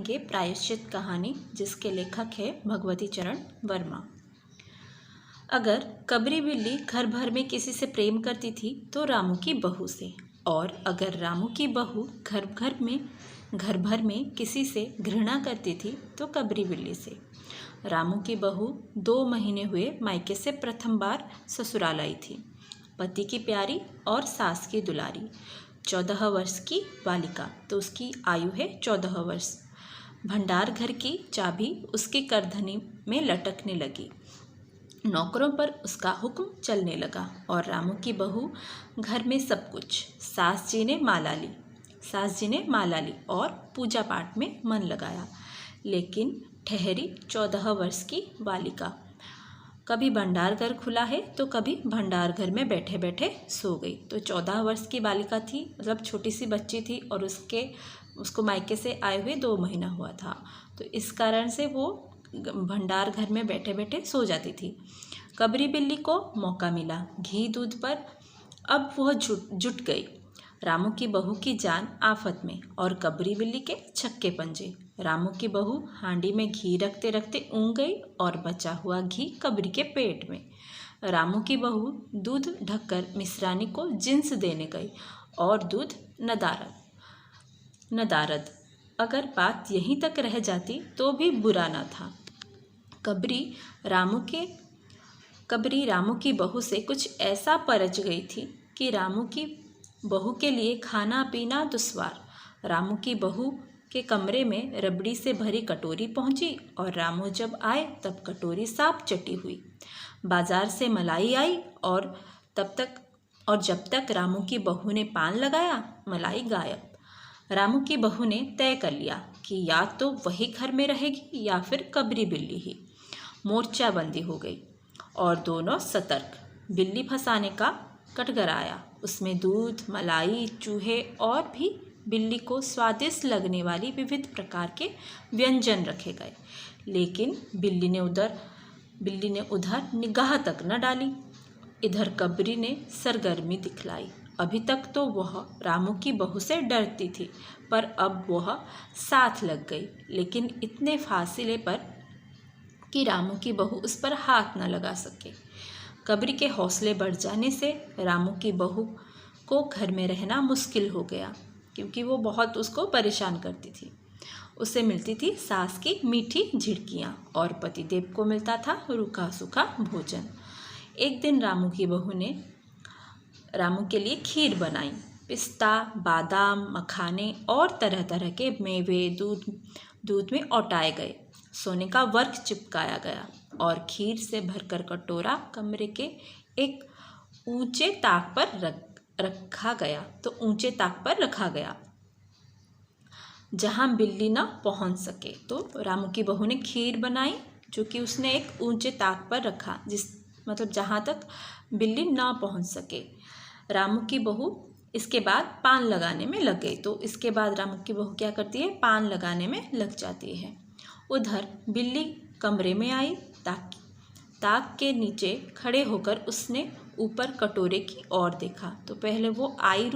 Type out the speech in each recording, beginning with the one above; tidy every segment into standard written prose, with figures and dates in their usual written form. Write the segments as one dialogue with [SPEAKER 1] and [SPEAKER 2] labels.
[SPEAKER 1] सुनेंगे प्रायश्चित कहानी, जिसके लेखक है भगवती चरण वर्मा। अगर कबरी बिल्ली घर भर में किसी से प्रेम करती थी तो रामू की बहू से, और अगर रामू की बहू घर भर में किसी से घृणा करती थी तो कबरी बिल्ली से। रामू की बहू 2 महीने हुए मायके से प्रथम बार ससुराल आई थी। पति की प्यारी और सास की दुलारी, 14 वर्ष की बालिका, तो उसकी आयु है 14 वर्ष। भंडार घर की चाबी उसकी करधनी में लटकने लगी। नौकरों पर उसका हुक्म चलने लगा और रामू की बहू घर में सब कुछ। सास जी ने माला ली और पूजा पाठ में मन लगाया, लेकिन ठहरी 14 वर्ष की बालिका। कभी भंडार घर खुला है तो कभी भंडार घर में बैठे बैठे सो गई। तो 14 वर्ष की बालिका थी, मतलब छोटी सी बच्ची थी, और उसको मायके से आए हुए 2 महीना हुआ था। तो इस कारण से वो भंडार घर में बैठे बैठे सो जाती थी। कबरी बिल्ली को मौका मिला घी दूध पर। अब वह जुट गई। रामू की बहू की जान आफत में और कबरी बिल्ली के छक्के पंजे। रामू की बहू हांडी में घी रखते रखते ऊँग गई और बचा हुआ घी कबरी के पेट में। रामू की बहू दूध ढककर मिश्रानी को जिन्स देने गई और दूध नदारद। अगर बात यहीं तक रह जाती तो भी बुरा न था। कबरी रामू की बहू से कुछ ऐसा परच गई थी कि रामू की बहू के लिए खाना पीना दुश्वार। रामू की बहू के कमरे में रबड़ी से भरी कटोरी पहुंची और रामू जब आए तब कटोरी साफ चटी हुई। बाजार से मलाई आई और जब तक रामू की बहू ने पान लगाया, मलाई गायब। रामू की बहू ने तय कर लिया कि या तो वही घर में रहेगी या फिर कबरी बिल्ली ही। मोर्चाबंदी हो गई और दोनों सतर्क। बिल्ली फंसाने का कटघरा आया। उसमें दूध, मलाई, चूहे और भी बिल्ली को स्वादिष्ट लगने वाली विविध प्रकार के व्यंजन रखे गए, लेकिन बिल्ली ने उधर निगाह तक न डाली। इधर कबरी ने सरगर्मी दिखलाई। अभी तक तो वह रामू की बहू से डरती थी, पर अब वह साथ लग गई, लेकिन इतने फासले पर कि रामू की बहू उस पर हाथ न लगा सके। कबरी के हौसले बढ़ जाने से रामू की बहू को घर में रहना मुश्किल हो गया, क्योंकि वो बहुत उसको परेशान करती थी। उसे मिलती थी सास की मीठी झिड़कियाँ और पतिदेव को मिलता था रूखा सूखा भोजन। एक दिन रामू की बहू ने रामू के लिए खीर बनाई। पिस्ता, बादाम, मखाने और तरह तरह के मेवे दूध में औटाए गए। सोने का वर्क चिपकाया गया और खीर से भरकर कटोरा कमरे के एक ऊंचे ताक पर रखा गया, जहां बिल्ली न पहुंच सके। तो रामू की बहू ने खीर बनाई, जो कि उसने एक ऊंचे ताक पर रखा, मतलब जहां तक बिल्ली ना पहुंच सके। रामू की बहू इसके बाद पान लगाने में लग गई। तो इसके बाद रामू की बहू क्या करती है, पान लगाने में लग जाती है। उधर बिल्ली कमरे में आई। ताक के नीचे खड़े होकर उसने ऊपर कटोरे की ओर देखा। तो पहले वो आई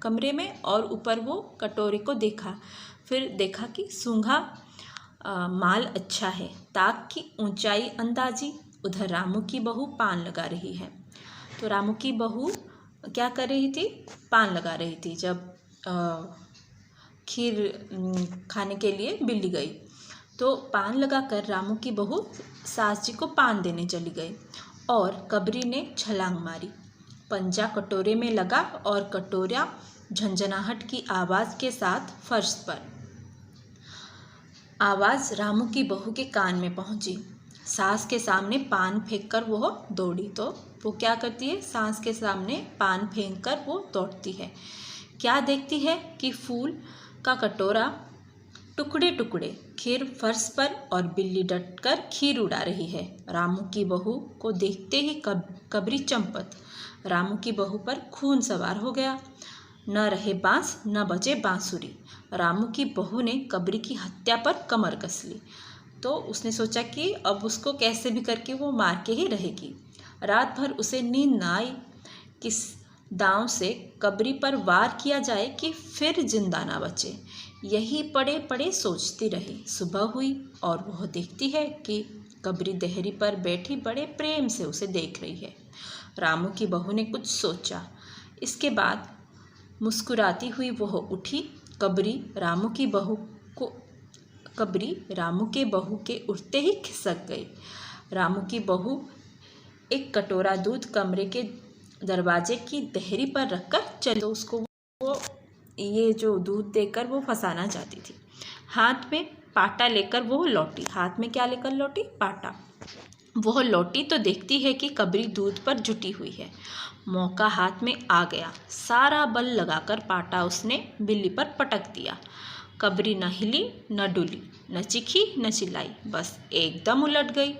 [SPEAKER 1] कमरे में और ऊपर वो कटोरे को देखा। फिर देखा कि सूंघा माल अच्छा है। ताक की ऊंचाई अंदाजी। उधर रामू की बहू पान लगा रही है। तो रामू की बहू क्या कर रही थी, पान लगा रही थी। जब खीर खाने के लिए बिल्ली गई तो पान लगाकर रामू की बहू सास जी को पान देने चली गई और कबरी ने छलांग मारी। पंजा कटोरे में लगा और कटोरा झंझनाहट की आवाज़ के साथ फर्श पर। आवाज़ रामू की बहू के कान में पहुंची। सास के सामने पान फेंककर वो दौड़ी। तो वो क्या करती है, सास के सामने पान फेंककर वो दौड़ती है। क्या देखती है कि फूल का कटोरा टुकड़े टुकड़े, खीर फर्श पर और बिल्ली डटकर खीर उड़ा रही है। रामू की बहू को देखते ही कबरी चंपत। रामू की बहू पर खून सवार हो गया। न रहे बांस न बजे बांसुरी। रामू की बहू ने कबरी की हत्या पर कमर कस ली। तो उसने सोचा कि अब उसको कैसे भी करके वो मार के ही रहेगी। रात भर उसे नींद न आई। किस दांव से कबरी पर वार किया जाए कि फिर जिंदा ना बचे। यही पड़े पड़े सोचती रही। सुबह हुई और वह देखती है कि कबरी देहरी पर बैठी बड़े प्रेम से उसे देख रही है। रामू की बहू ने कुछ सोचा। इसके बाद मुस्कुराती हुई वह उठी। कबरी रामू के बहू के उठते ही खिसक गई। रामू की बहू एक कटोरा दूध कमरे के दरवाजे की देहरी पर रखकर चली, तो उसको वो ये जो दूध देकर वो फंसाना चाहती थी। हाथ में पाटा लेकर वो लौटी। हाथ में क्या लेकर लौटी? पाटा। वह लौटी तो देखती है कि कबरी दूध पर जुटी हुई है। मौका हाथ में आ गया। सारा बल लगाकर पाटा उसने बिल्ली पर पटक दिया। कबरी न हिली न डुली, न चीखी न चिल्लाई, बस एकदम उलट गई।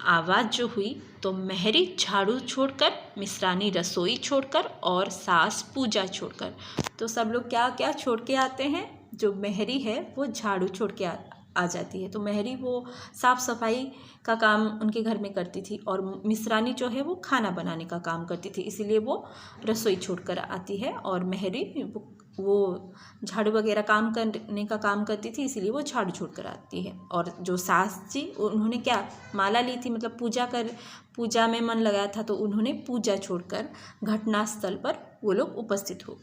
[SPEAKER 1] आवाज़ जो हुई तो मेहरी झाड़ू छोड़कर, मिश्रानी रसोई छोड़कर और सास पूजा छोड़कर। तो सब लोग क्या क्या छोड़ के आते हैं? जो मेहरी है वो झाड़ू छोड़ के आ जाती है। तो मेहरी वो साफ़ सफाई का काम उनके घर में करती थी और मिश्रानी जो है वो खाना बनाने का काम करती थी, इसीलिए वो रसोई छोड़कर आती है। और मेहरी वो झाड़ू वगैरह काम करने का काम करती थी, इसीलिए वो झाड़ू छोड़कर आती है। और जो सास जी, उन्होंने क्या माला ली थी, मतलब पूजा में मन लगाया था, तो उन्होंने पूजा छोड़कर घटनास्थल पर वो लोग उपस्थित हो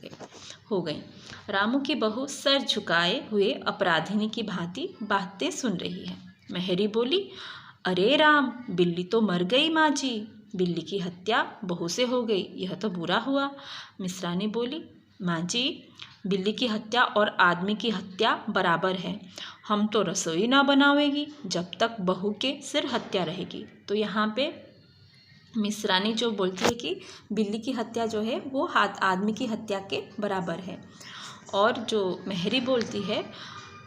[SPEAKER 1] गई। रामू की बहू सर झुकाए हुए अपराधिनी की भांति बातें सुन रही है। मेहरी बोली, अरे राम, बिल्ली तो मर गई माँ जी। बिल्ली की हत्या बहू से हो गई, यह तो बुरा हुआ। मिश्रानी बोली, माँ जी, बिल्ली की हत्या और आदमी की हत्या बराबर है। हम तो रसोई ना बनावेगी जब तक बहू के सिर हत्या रहेगी। तो यहाँ पे मिश्रानी जो बोलती है कि बिल्ली की हत्या जो है वो आदमी की हत्या के बराबर है। और जो मेहरी बोलती है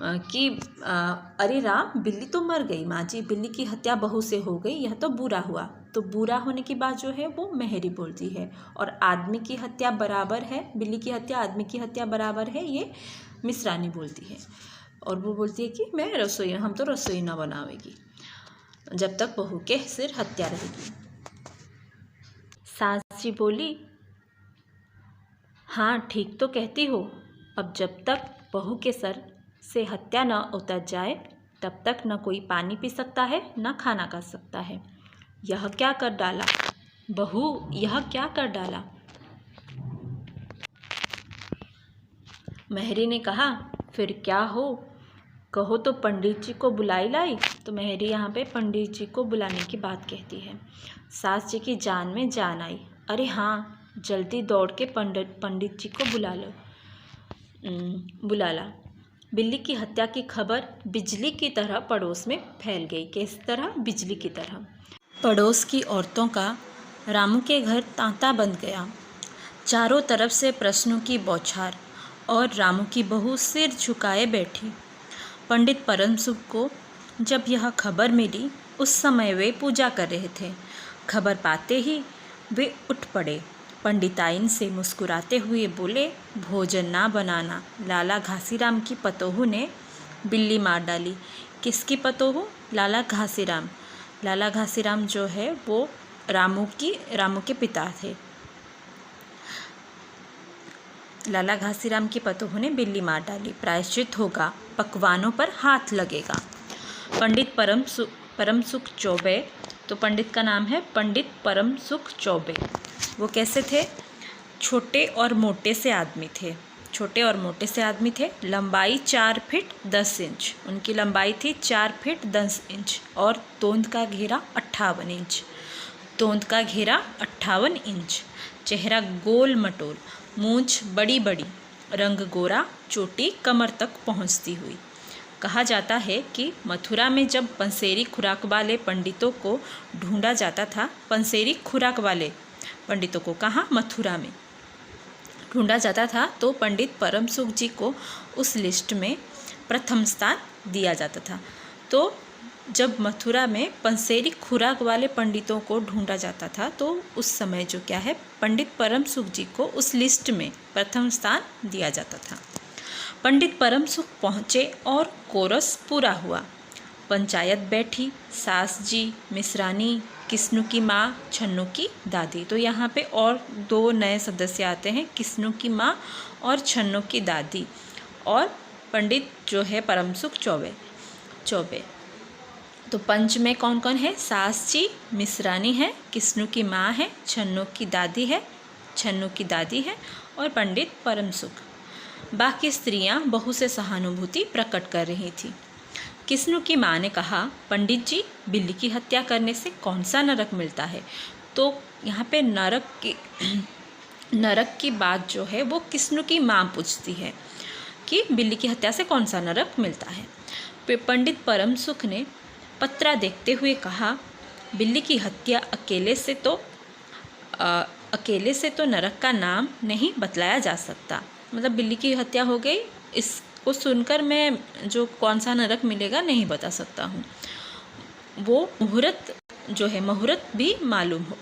[SPEAKER 1] कि अरे राम, बिल्ली तो मर गई माँ जी, बिल्ली की हत्या बहू से हो गई, यह तो बुरा हुआ। तो बुरा होने की बात जो है वो मेहरी बोलती है। और आदमी की हत्या बराबर है, बिल्ली की हत्या आदमी की हत्या बराबर है, ये मिश्रानी बोलती है। और वो बोलती है कि हम तो रसोई ना बनावेगी जब तक बहू के सिर हत्या रहेगी। सास जी बोली, हाँ ठीक तो कहती हो। अब जब तक बहू के सर से हत्या न उतर जाए तब तक न कोई पानी पी सकता है न खाना खा सकता है। यह क्या कर डाला बहू, यह क्या कर डाला? मेहरी ने कहा, फिर क्या हो, कहो तो पंडित जी को बुलाई लाई। तो मेहरी यहाँ पे पंडित जी को बुलाने की बात कहती है। सास जी की जान में जान आई। अरे हाँ, जल्दी दौड़ के पंडित जी को बुला ला। बिल्ली की हत्या की खबर बिजली की तरह पड़ोस में फैल गई। किस तरह? बिजली की तरह। पड़ोस की औरतों का रामू के घर तांता बंध गया। चारों तरफ से प्रश्नों की बौछार और रामू की बहू सिर झुकाए बैठी। पंडित परमसुख को जब यह खबर मिली, उस समय वे पूजा कर रहे थे। खबर पाते ही वे उठ पड़े। पंडिताइन से मुस्कुराते हुए बोले, भोजन ना बनाना, लाला घासीराम की पतोहू ने बिल्ली मार डाली। किसकी पतोहू? लाला घासीराम। लाला घासीराम जो है वो रामू के पिता थे। लाला घासीराम की पतोहू ने बिल्ली मार डाली। प्रायश्चित होगा, पकवानों पर हाथ लगेगा। पंडित परमसुख चौबे, तो पंडित का नाम है पंडित परमसुख चौबे। वो कैसे थे? छोटे और मोटे से आदमी थे। लंबाई 4 फीट 10 इंच, उनकी लंबाई थी 4 फीट 10 इंच। और तोंद का घेरा 58 इंच। चेहरा गोल मटोल, मूंछ बड़ी बड़ी, रंग गोरा, चोटी कमर तक पहुंचती हुई। कहा जाता है कि मथुरा में जब पंसेरी खुराक वाले पंडितों को ढूंढा जाता था, पंसेरी खुराक वाले पंडितों को कहाँ? मथुरा में ढूंढा जाता था, तो पंडित परमसुख जी को उस लिस्ट में प्रथम स्थान दिया जाता था। तो जब मथुरा में पंसेरी खुराक वाले पंडितों को ढूंढा जाता था, तो उस समय जो क्या है, पंडित परमसुख जी को उस लिस्ट में प्रथम स्थान दिया जाता था। पंडित परमसुख पहुँचे और कोरस पूरा हुआ। पंचायत बैठी। सास जी, मिश्रानी, किस्नू की माँ, छन्नू की दादी। तो यहाँ पे और 2 नए सदस्य आते हैं, किस्नू की माँ और छन्नू की दादी। और पंडित जो है परमसुख चौबे। तो पंच में कौन कौन है? सास जी मिश्रानी है, किस्नू की माँ है, छन्नू की दादी है और पंडित परमसुख। बाकी स्त्रियां बहू से सहानुभूति प्रकट कर रही थी। किस्नू की माँ ने कहा, पंडित जी, बिल्ली की हत्या करने से कौन सा नरक मिलता है? तो यहाँ पे नरक की बात जो है वो किस्नू की माँ पूछती है कि बिल्ली की हत्या से कौन सा नरक मिलता है। पंडित परमसुख ने पत्रा देखते हुए कहा, बिल्ली की हत्या अकेले से तो नरक का नाम नहीं बतलाया जा सकता। मतलब बिल्ली की हत्या हो गई, इसको सुनकर मैं जो कौन सा नरक मिलेगा नहीं बता सकता हूँ। वो मुहूर्त जो है मुहूर्त भी मालूम हो।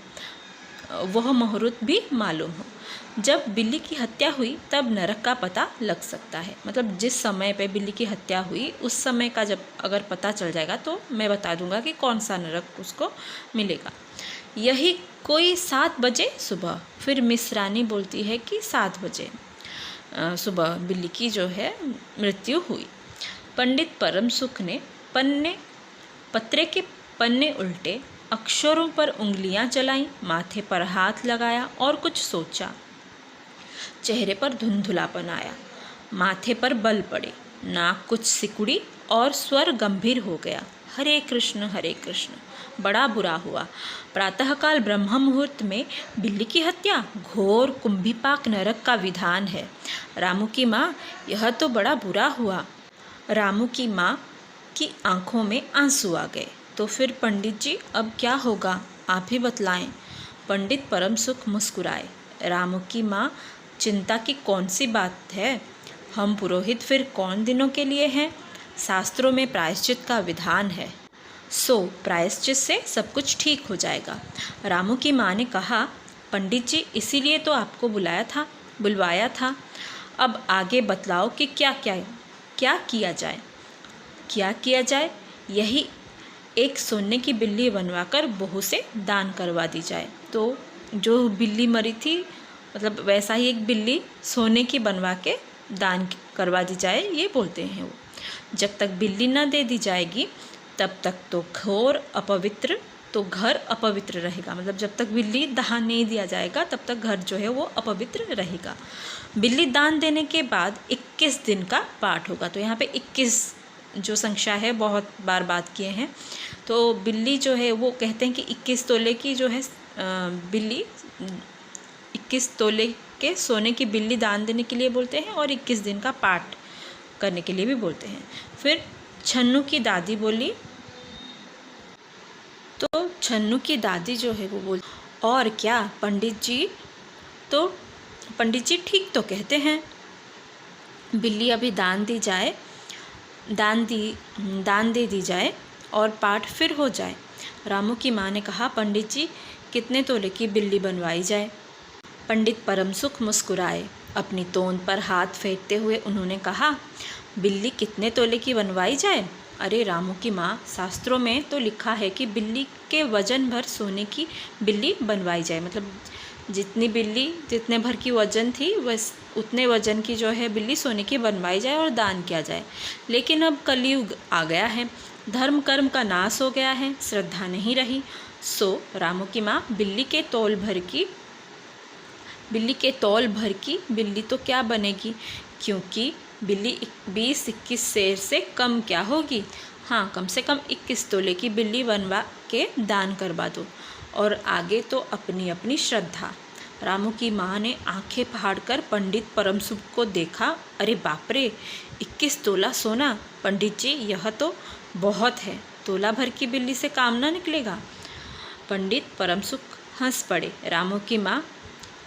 [SPEAKER 1] जब बिल्ली की हत्या हुई तब नरक का पता लग सकता है। मतलब जिस समय पे बिल्ली की हत्या हुई उस समय का जब अगर पता चल जाएगा तो मैं बता दूंगा कि कौन सा नरक उसको मिलेगा। यही कोई 7 बजे सुबह। फिर मिश्रानी बोलती है कि 7 बजे सुबह बिल्ली की जो है मृत्यु हुई। पंडित परमसुख ने पत्रे के पन्ने उल्टे, अक्षरों पर उंगलियां चलाई, माथे पर हाथ लगाया और कुछ सोचा। चेहरे पर धुंधुलापन आया, माथे पर बल पड़े, नाक कुछ सिकुड़ी और स्वर गंभीर हो गया। हरे कृष्ण, बड़ा बुरा हुआ। प्रातःकाल ब्रह्म मुहूर्त में बिल्ली की हत्या घोर कुंभीपाक नरक का विधान है। रामू की माँ, यह तो बड़ा बुरा हुआ। रामू की माँ की आंखों में आंसू आ गए। तो फिर पंडित जी अब क्या होगा, आप ही बतलाएं। पंडित परमसुख मुस्कुराए। रामू की माँ, चिंता की कौन सी बात है? हम पुरोहित फिर कौन दिनों के लिए हैं? शास्त्रों में प्रायश्चित का विधान है, सो प्रायश्चित से सब कुछ ठीक हो जाएगा। रामू की माँ ने कहा, पंडित जी, इसीलिए तो आपको बुलवाया था। अब आगे बतलाओ कि क्या किया जाए। यही एक सोने की बिल्ली बनवाकर बहू से दान करवा दी जाए। तो जो बिल्ली मरी थी, मतलब वैसा ही एक बिल्ली सोने की बनवा के दान करवा दी जाए, ये बोलते हैं वो। जब तक बिल्ली न दे दी जाएगी तब तक तो घर अपवित्र रहेगा। मतलब जब तक बिल्ली दान नहीं दिया जाएगा तब तक घर जो है वो अपवित्र रहेगा। बिल्ली दान देने के बाद 21 दिन का पाठ होगा। तो यहाँ पे 21 जो संख्या है बहुत बार बात किए हैं। तो बिल्ली जो है वो कहते हैं कि 21 तोले की जो है बिल्ली, 21 तोले के सोने की बिल्ली दान देने के लिए बोलते हैं और 21 दिन का पाठ करने के लिए भी बोलते हैं। फिर छन्नू की दादी बोली, तो छन्नू की दादी जो है वो बोली, और क्या पंडित जी? तो पंडित जी ठीक तो कहते हैं, बिल्ली अभी दान दे दी जाए और पाठ फिर हो जाए। रामू की माँ ने कहा, पंडित जी, कितने तोले की बिल्ली बनवाई जाए? पंडित परमसुख मुस्कुराए। अपनी तोंद पर हाथ फेंकते हुए उन्होंने कहा, बिल्ली कितने तोले की बनवाई जाए? अरे रामू की माँ, शास्त्रों में तो लिखा है कि बिल्ली के वजन भर सोने की बिल्ली बनवाई जाए। मतलब जितने भर की वजन थी बस उतने वजन की जो है बिल्ली सोने की बनवाई जाए और दान किया जाए। लेकिन अब कलयुग आ गया है, धर्म कर्म का नाश हो गया है, श्रद्धा नहीं रही। सो रामू की माँ, बिल्ली के तौल भर की बिल्ली तो क्या बनेगी, क्योंकि बिल्ली 20-21 सेर से कम क्या होगी। हाँ, कम से कम 21 तोले की बिल्ली बनवा के दान करवा दो, और आगे तो अपनी अपनी श्रद्धा। रामू की माँ ने आंखें फाड़कर पंडित परमसुख को देखा। अरे बाप रे, 21 तोला सोना! पंडित जी, यह तो बहुत है, तोला भर की बिल्ली से काम ना निकलेगा। पंडित परमसुख हंस पड़े। रामू की माँ,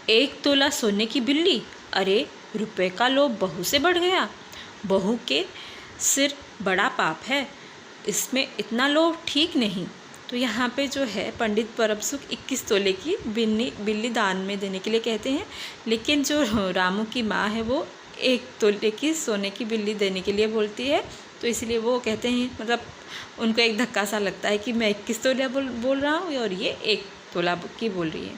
[SPEAKER 1] 1 तोला सोने की बिल्ली? अरे, रुपए का लोभ बहू से बढ़ गया। बहू के सिर बड़ा पाप है, इसमें इतना लोभ ठीक नहीं। तो यहाँ पे जो है पंडित परमसुख 21 तोले की बिल्ली दान में देने के लिए कहते हैं, लेकिन जो रामू की माँ है वो 1 तोले की सोने की बिल्ली देने के लिए बोलती है। तो इसलिए वो कहते हैं, मतलब उनको एक धक्का सा लगता है कि मैं 21 तोला बोल रहा हूँ और ये 1 तोला की बोल रही है।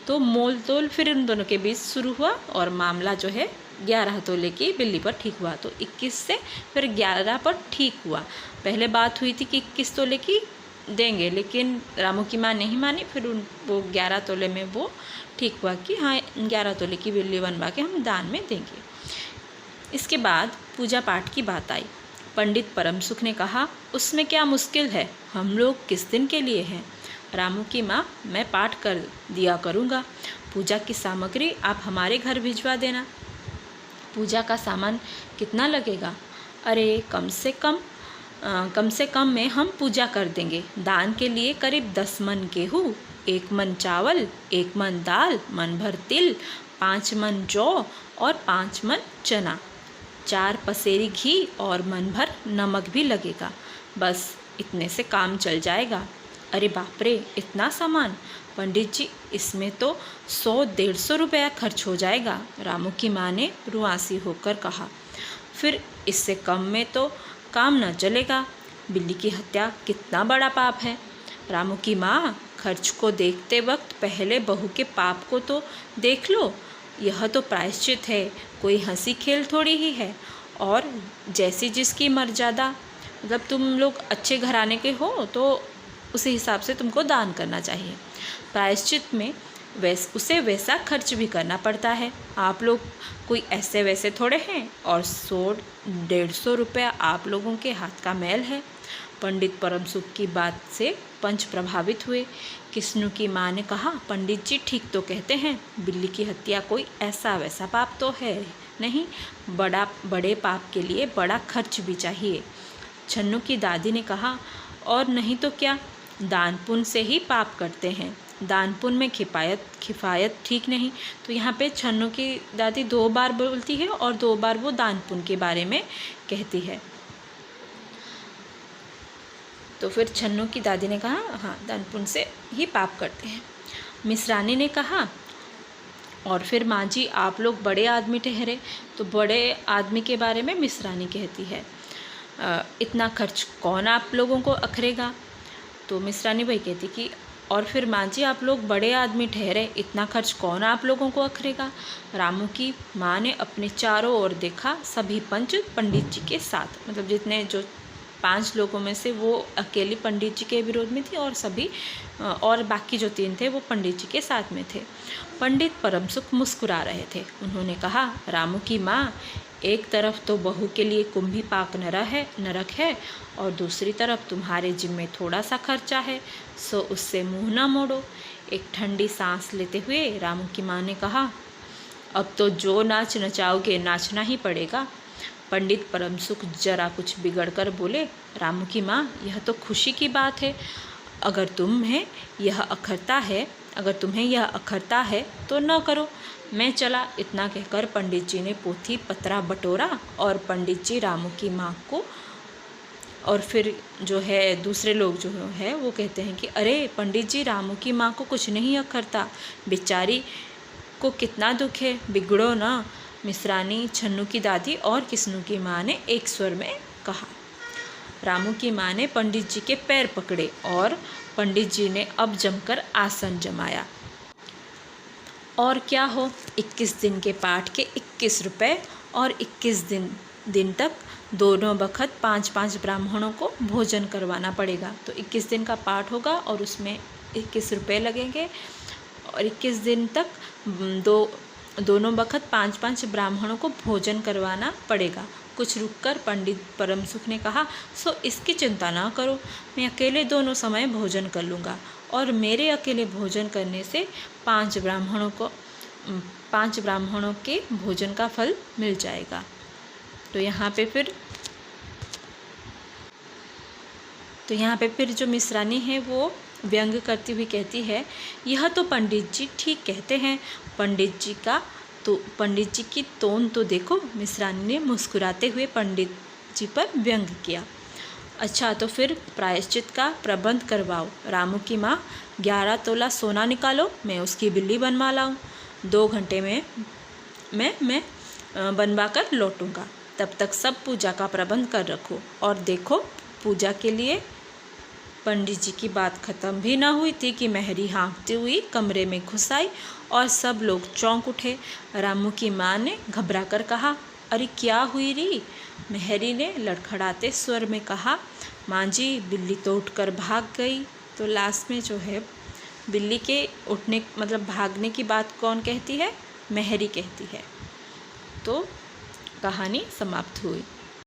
[SPEAKER 1] तो मोल तोल फिर उन दोनों के बीच शुरू हुआ और मामला जो है 11 तोले की बिल्ली पर ठीक हुआ। तो 21 से फिर 11 पर ठीक हुआ। पहले बात हुई थी कि 21 तोले की देंगे, लेकिन रामू की माँ नहीं मानी। फिर वो 11 तोले में वो ठीक हुआ कि हाँ 11 तोले की बिल्ली बनवा के हम दान में देंगे। इसके बाद पूजा पाठ की बात आई। पंडित परम सुख ने कहा, उसमें क्या मुश्किल है, हम लोग किस दिन के लिए हैं। रामू की माँ, मैं पाठ कर दिया करूँगा, पूजा की सामग्री आप हमारे घर भिजवा देना। पूजा का सामान कितना लगेगा? अरे कम से कम में हम पूजा कर देंगे। दान के लिए करीब 10 मन गेहूँ, 1 मन चावल, 1 मन दाल, मन भर तिल, 5 मन जौ और 5 मन चना, 4 पसेरी घी और मन भर नमक भी लगेगा। बस इतने से काम चल जाएगा। अरे बाप रे, इतना सामान! पंडित जी, इसमें तो 100-150 रुपया खर्च हो जाएगा। रामू की माँ ने रुआंसी होकर कहा। फिर इससे कम में तो काम न चलेगा। बिल्ली की हत्या कितना बड़ा पाप है। रामू की माँ, खर्च को देखते वक्त पहले बहू के पाप को तो देख लो। यह तो प्रायश्चित है, कोई हंसी खेल थोड़ी ही है। और जैसी जिसकी मर्यादा, मतलब तुम लोग अच्छे घराने के हो तो उसी हिसाब से तुमको दान करना चाहिए। प्रायश्चित में उसे वैसा खर्च भी करना पड़ता है। आप लोग कोई ऐसे वैसे थोड़े हैं, और 100-150 रुपया आप लोगों के हाथ का मैल है। पंडित परम सुख की बात से पंच प्रभावित हुए। किस्नू की माँ ने कहा, पंडित जी ठीक तो कहते हैं, बिल्ली की हत्या कोई ऐसा वैसा पाप तो है नहीं, बड़े पाप के लिए बड़ा खर्च भी चाहिए। छन्नू की दादी ने कहा, और नहीं तो क्या, दान पुण्य से ही पाप करते हैं, दान पुण्य में किफ़ायत ठीक नहीं। तो यहाँ पे छन्नू की दादी 2 बार बोलती है और 2 बार वो दान पुण्य के बारे में कहती है। तो फिर छन्नू की दादी ने कहा, हाँ दान पुण्य से ही पाप करते हैं। मिसरानी ने कहा, और फिर माँ जी आप लोग बड़े आदमी ठहरे। तो बड़े आदमी के बारे में मिसरानी कहती है, इतना खर्च कौन आप लोगों को अखरेगा। तो मिसरानी भाई कहती कि और फिर माँ जी आप लोग बड़े आदमी ठहरे, इतना खर्च कौन आप लोगों को अखरेगा। रामू की माँ ने अपने चारों ओर देखा। सभी पंच पंडित जी के साथ, मतलब जितने जो 5 लोगों में से वो अकेली पंडित जी के विरोध में थी, और सभी और बाकी जो 3 थे वो पंडित जी के साथ में थे। पंडित परम सुख मुस्कुरा रहे थे। उन्होंने कहा, रामू की माँ, एक तरफ तो बहू के लिए कुंभी पाक नरक है और दूसरी तरफ तुम्हारे जिम्मे थोड़ा सा खर्चा है, सो उससे मुंह ना मोड़ो। एक ठंडी सांस लेते हुए रामू की माँ ने कहा, अब तो जो नाच नचाओगे नाचना ही पड़ेगा। पंडित परम सुख जरा कुछ बिगड़ कर बोले, रामू की माँ, यह तो खुशी की बात है। अगर तुम्हें यह अखरता है तो न करो, मैं चला। इतना कहकर पंडित जी ने पोथी पत्रा बटोरा और पंडित जी रामू की माँ को, और फिर जो है दूसरे लोग जो है वो कहते हैं कि अरे पंडित जी, रामू की माँ को कुछ नहीं अखरता, बेचारी को कितना दुख है, बिगड़ो ना। मिसरानी, छन्नू की दादी और किस्नू की माँ ने एक स्वर में कहा। रामू की माँ ने पंडित जी के पैर पकड़े और पंडित जी ने अब जमकर आसन जमाया। और क्या हो, 21 दिन के पाठ के 21 रुपये और 21 दिन तक दोनों बखत 5-5 ब्राह्मणों को भोजन करवाना पड़ेगा। तो 21 दिन का पाठ होगा और उसमें 21 रुपये लगेंगे, और 21 दिन तक दोनों बखत 5-5 ब्राह्मणों को भोजन करवाना पड़ेगा। कुछ रुककर पंडित परम सुख ने कहा, सो इसकी चिंता ना करो, मैं अकेले दोनों समय भोजन कर लूँगा, और मेरे अकेले भोजन करने से 5 ब्राह्मणों के भोजन का फल मिल जाएगा। तो यहाँ पे फिर जो मिसरानी है वो व्यंग करती हुई कहती है, यह तो पंडित जी ठीक कहते हैं, पंडित जी की तोन तो देखो। मिसरानी ने मुस्कुराते हुए पंडित जी पर व्यंग किया। अच्छा, तो फिर प्रायश्चित का प्रबंध करवाओ। रामू की माँ, 11 तोला सोना निकालो, मैं उसकी बिल्ली बनवा लाऊं। 2 घंटे में मैं बनवा कर लौटूंगा। तब तक सब पूजा का प्रबंध कर रखो, और देखो पूजा के लिए पंडित जी की बात खत्म भी ना हुई थी कि मेहरी हाँफती हुई कमरे में घुस आई और सब लोग चौंक उठे। रामू की माँ ने घबरा कर कहा, अरे क्या हुई री? मेहरी ने लड़खड़ाते स्वर में कहा, माँ जी बिल्ली तो उठकर भाग गई। तो लास्ट में जो है बिल्ली के उठने मतलब भागने की बात कौन कहती है? मेहरी कहती है। तो कहानी समाप्त हुई।